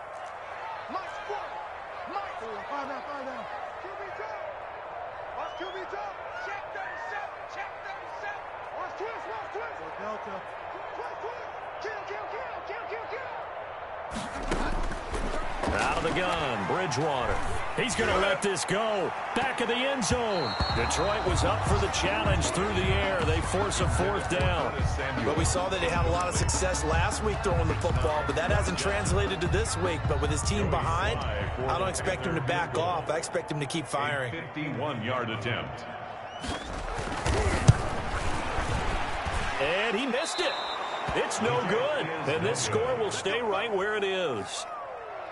Out of the gun, Bridgewater. He's going to let this go. Back of the end zone. Detroit was up for the challenge through the air. They force a 4th down. But we saw that he had a lot of success last week throwing the football, but that hasn't translated to this week. But with his team behind, I don't expect him to back off. I expect him to keep firing. 51-yard attempt. And he missed it. It's no good. And this score will stay right where it is.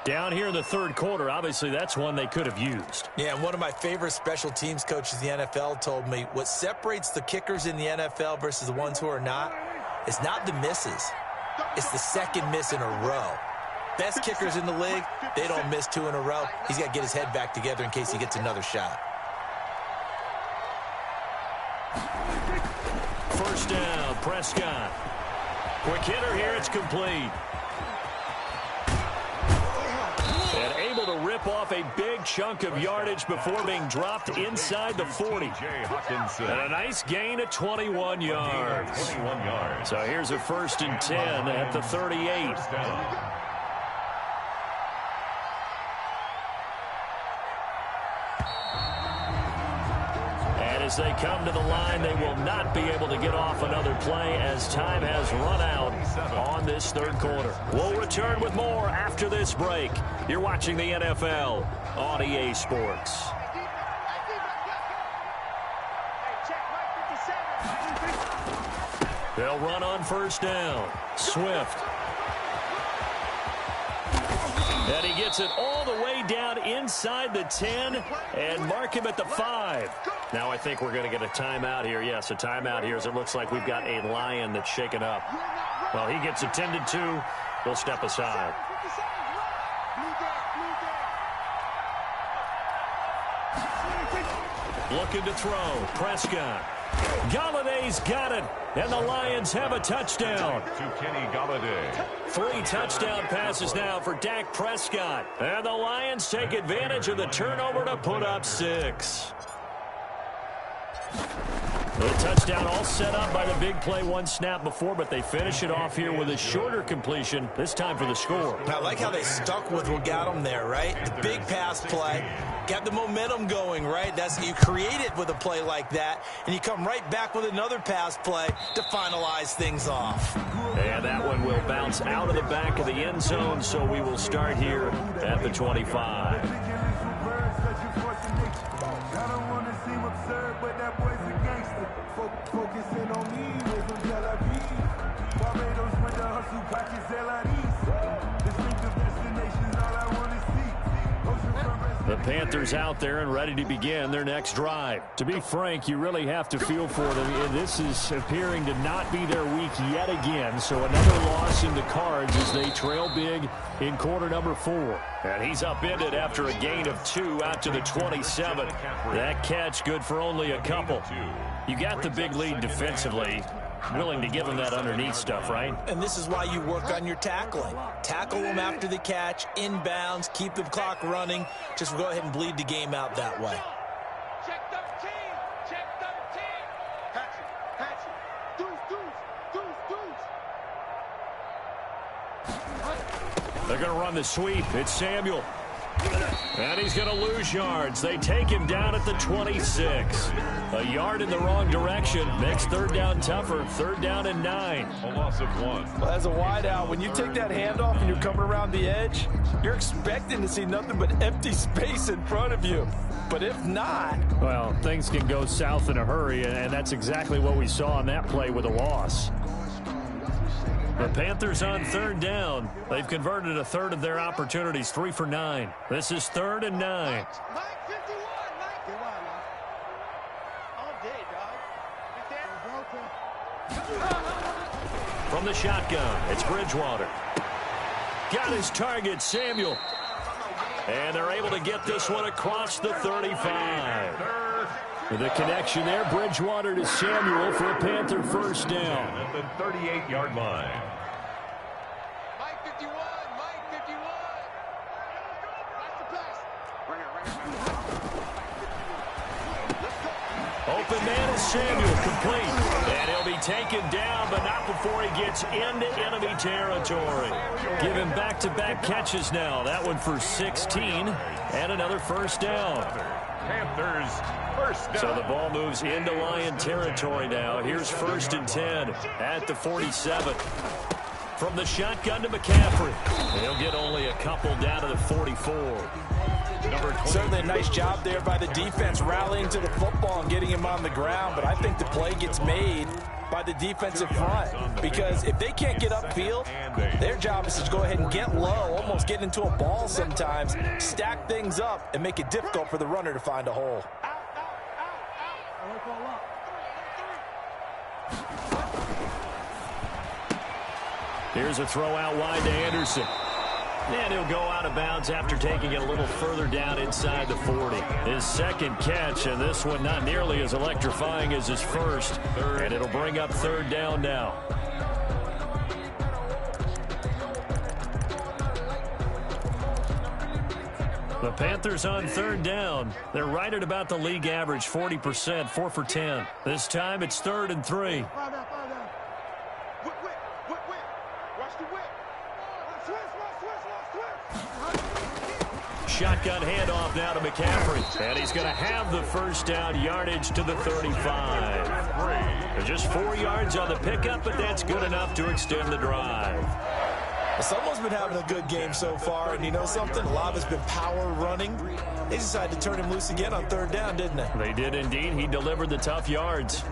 Down here in the 3rd quarter, obviously that's one they could have used. Yeah, and one of my favorite special teams coaches in the NFL told me what separates the kickers in the NFL versus the ones who are not is not the misses. It's the 2nd miss in a row. Best kickers in the league, they don't miss 2 in a row. He's got to get his head back together in case he gets another shot. 1st down, Prescott. Quick hitter here, it's complete. And able to rip off a big chunk of yardage before being dropped inside the 40. And a nice gain of 21 yards. So here's a 1st and 10 at the 38. As they come to the line, they will not be able to get off another play as time has run out on this 3rd quarter. We'll return with more after this break. You're watching the NFL on EA Sports. They'll run on 1st down. Swift. And he gets it all the way down inside the 10 and mark him at the 5. Now I think we're going to get a timeout here. Yes, a timeout here as it looks like we've got a Lion that's shaken up. Well, he gets attended to. We'll step aside. Looking to throw. Prescott. Galladay's got it. And the Lions have a touchdown. To Kenny Galladay. 3 touchdown passes now for Dak Prescott. And the Lions take advantage of the turnover to put up 6. The touchdown all set up by the big play 1 snap before, but they finish it off here with a shorter completion, this time for the score. I like how they stuck with what got them there, right? The big pass play, got the momentum going, right? That's you create it with a play like that, and you come right back with another pass play to finalize things off. And that one will bounce out of the back of the end zone, so we will start here at the 25. The Panthers out there and ready to begin their next drive. To be frank, you really have to feel for them. This is appearing to not be their week yet again. So another loss in the cards as they trail big in quarter number 4. And he's upended after a gain of 2 out to the 27. That catch good for only a couple. You got the big lead defensively. Willing to give them that underneath stuff, right? And this is why you work on your tackling. Tackle them after the catch, inbounds, keep the clock running. Just go ahead and bleed the game out that way. Check 13. Check 13. Hatch it. Deuce. They're going to run the sweep. It's Samuel. And he's going to lose yards. They take him down at the 26. A yard in the wrong direction makes third down tougher. Third down and 9. A loss of 1. Well, as a wideout, when you take that handoff and you're coming around the edge, you're expecting to see nothing but empty space in front of you. But if not... Well, things can go south in a hurry, and that's exactly what we saw on that play with a loss. The Panthers on third down. They've converted a third of their opportunities, 3 for 9. This is third and 9. Mike 51, Mike. Get wild, man. All day, dog. From the shotgun, it's Bridgewater. Got his target, Samuel. And they're able to get this one across the 35. The connection there, Bridgewater to Samuel for a Panther first down. At the 38-yard line. Mike 51, Mike 51. Watch the pass. Right here. Open man is Samuel, complete. And he'll be taken down, but not before he gets into enemy territory. Give him back-to-back catches now. That one for 16 and another first down. Panthers first down. So the ball moves into Lion territory now. Here's first and 10 at the 47. From the shotgun to McCaffrey. He'll get only a couple down to the 44. Certainly a nice job there by the defense rallying to the football and getting him on the ground, but I think the play gets made by the defensive front, because if they can't get upfield, their job is to go ahead and get low, almost get into a ball sometimes, stack things up, and make it difficult for the runner to find a hole. Here's a throw out wide to Anderson. And he'll go out of bounds after taking it a little further down inside the 40. His second catch, and this one not nearly as electrifying as his first. And it'll bring up third down now. The Panthers on third down. They're right at about the league average, 40%, 4 for 10. This time it's third and 3. Shotgun handoff now to McCaffrey. And he's going to have the first down, yardage to the 35. Just 4 yards on the pickup, but that's good enough to extend the drive. Well, someone's been having a good game so far, and you know something? A lot has been power running. They decided to turn him loose again on third down, didn't they? They did indeed. He delivered the tough yards.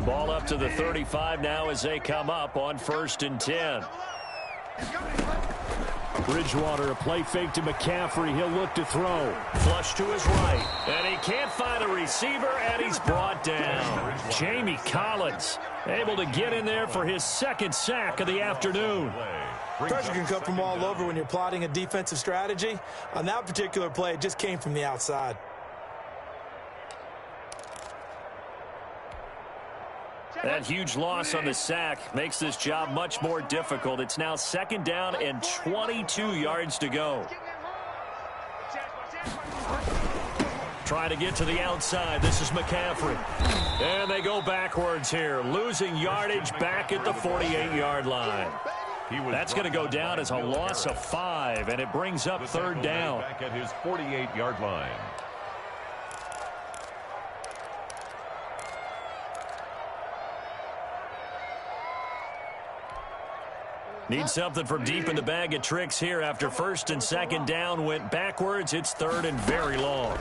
Ball up to the 35 now as they come up on first and 10. Bridgewater, a play fake to McCaffrey. He'll look to throw. Flush to his right. And he can't find a receiver, and he's brought down. Jamie Collins able to get in there for his second sack of the afternoon. Pressure can come from all over when you're plotting a defensive strategy. On that particular play, it just came from the outside. That huge loss on the sack makes this job much more difficult. It's now second down and 22 yards to go. Try to get to the outside. This is McCaffrey. And they go backwards here, losing yardage back at the 48-yard line. That's going to go down as a loss of 5, and it brings up third down. Back at his 48-yard line. Need something from deep in the bag of tricks here after first and second down went backwards. It's third and very long.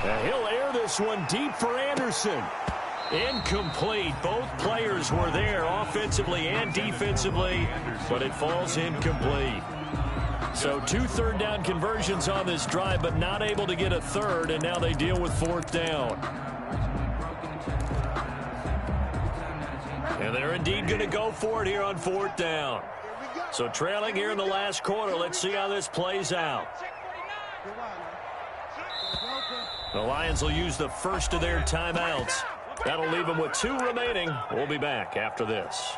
And he'll air this one deep for Anderson. Incomplete. Both players were there offensively and defensively, but it falls incomplete. So 2 third down conversions on this drive, but not able to get a third, and now they deal with fourth down. And they're indeed going to go for it here on fourth down. So trailing here in the last quarter. Let's see how this plays out. The Lions will use the first of their timeouts. That'll leave them with 2 remaining. We'll be back after this.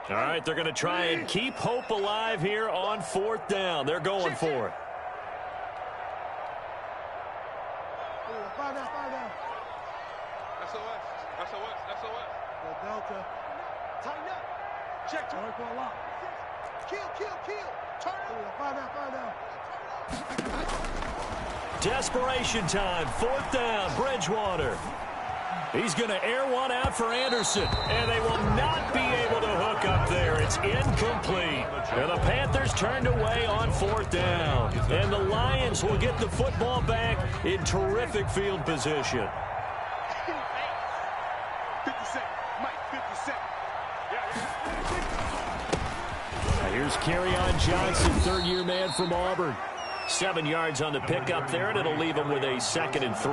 All right, they're going to try and keep hope alive here on fourth down. They're going for it. Delta. Tighten up. Check. Turn for a lot. Kill. Turn up. Find out. Desperation time. 4th down. Bridgewater. He's going to air one out for Anderson. And they will not be able to hook up there. It's incomplete. And the Panthers turned away on 4th down. And the Lions will get the football back in terrific field position. 50 seconds. Mike, 50 seconds. Here's Kerryon Johnson, 3rd-year man from Auburn. 7 yards on the pickup there, and it'll leave him with a 2nd and 3.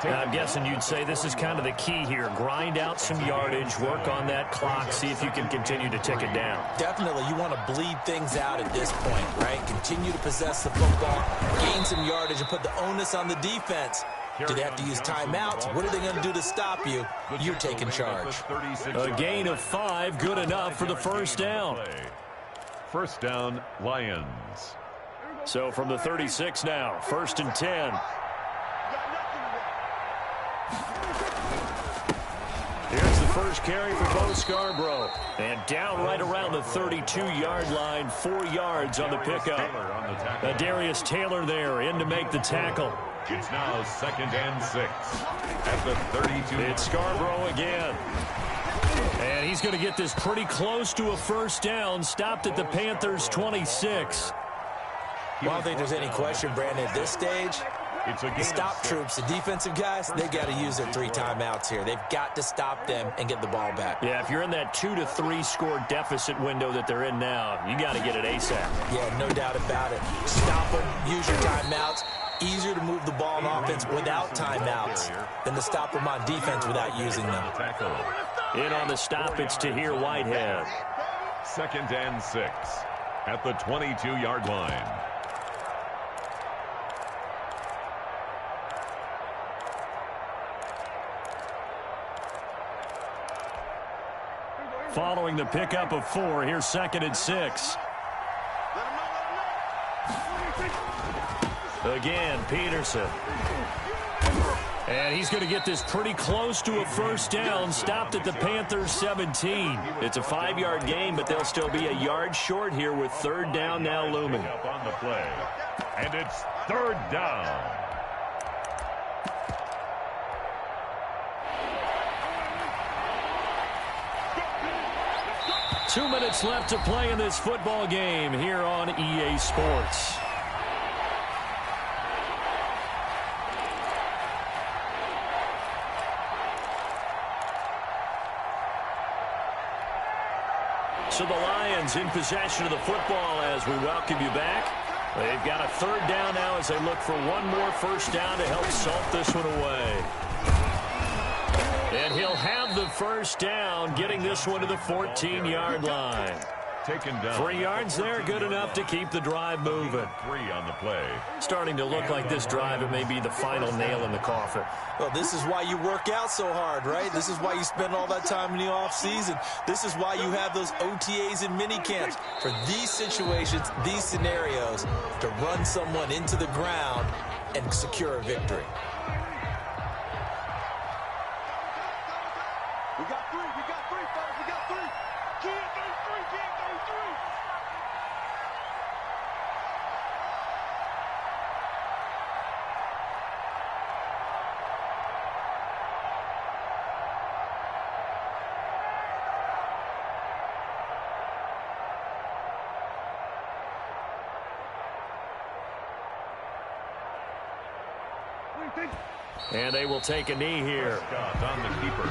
Now, I'm guessing you'd say this is kind of the key here. Grind out some yardage, work on that clock, see if you can continue to tick it down. Definitely. You want to bleed things out at this point, right? Continue to possess the football, gain some yardage, and put the onus on the defense. Do they have to use timeouts? What are they going to do to stop you? You're taking charge. A gain of 5, good enough for the 1st down. 1st down, Lions. So from the 36 now, 1st and 10. Here's the first carry for Bo Scarborough. And down right around the 32-yard line, 4 yards on the pickup. Darius Taylor there in to make the tackle. It's now 2nd and 6 at the 32. It's Scarborough again. And he's going to get this pretty close to a 1st down, stopped at the Panthers' 26. I don't think there's any question, Brandon, at this stage. The stop troops, the defensive guys, they got to use their 3 timeouts here. They've got to stop them and get the ball back. Yeah, if you're in that 2 to 3 score deficit window that they're in now, you got to get it ASAP. Yeah, no doubt about it. Stop them, use your timeouts. Easier to move the ball on offense without timeouts than to stop them on defense without using them. In on the stop, it's Tahir Whitehead. 2nd and 6 at the 22-yard line. Following the pickup of 4, here's 2nd and 6. Again, Peterson. And he's going to get this pretty close to a 1st down, stopped at the Panthers' 17. It's a 5-yard gain, but they'll still be a yard short here with 3rd down now looming. Up on the play. And it's 3rd down. Two minutes left to play in this football game here on EA Sports. So the Lions in possession of the football as we welcome you back. They've got a 3rd down now as they look for one more 1st down to help salt this one away. And he'll have the 1st down, getting this one to the 14-yard line. Taken down. 3 yards there, good enough to keep the drive moving. 3 on the play. Starting to look like this drive, it may be the final nail in the coffin. Well, this is why you work out so hard, right? This is why you spend all that time in the offseason. This is why you have those OTAs and mini camps. For these situations, these scenarios, to run someone into the ground and secure a victory. We got 3, fellas. We got 3. Can't go 3. And they will take a knee here. Scott on the keeper.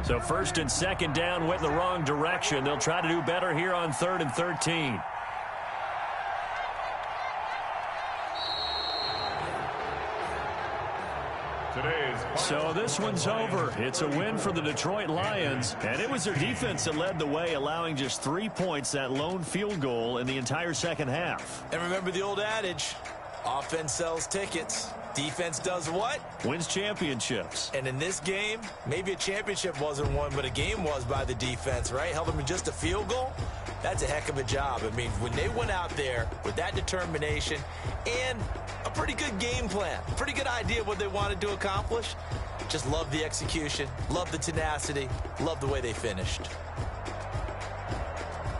So 1st and 2nd down went in the wrong direction. They'll try to do better here on 3rd and 13. So this one's over. It's a win for the Detroit Lions, and it was their defense that led the way, allowing just 3 points, that lone field goal in the entire second half. And remember the old adage, Offense sells tickets. Defense does what? Wins championships. And in this game, maybe a championship wasn't won, but a game was by the defense, right? Held them to just a field goal. That's a heck of a job. I mean, when they went out there with that determination and a pretty good game plan, pretty good idea of what they wanted to accomplish, just love the execution, love the tenacity, love the way they finished.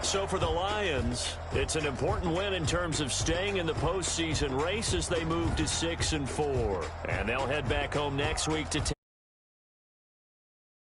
So for the Lions, it's an important win in terms of staying in the postseason race as they move to 6-4. And they'll head back home next week to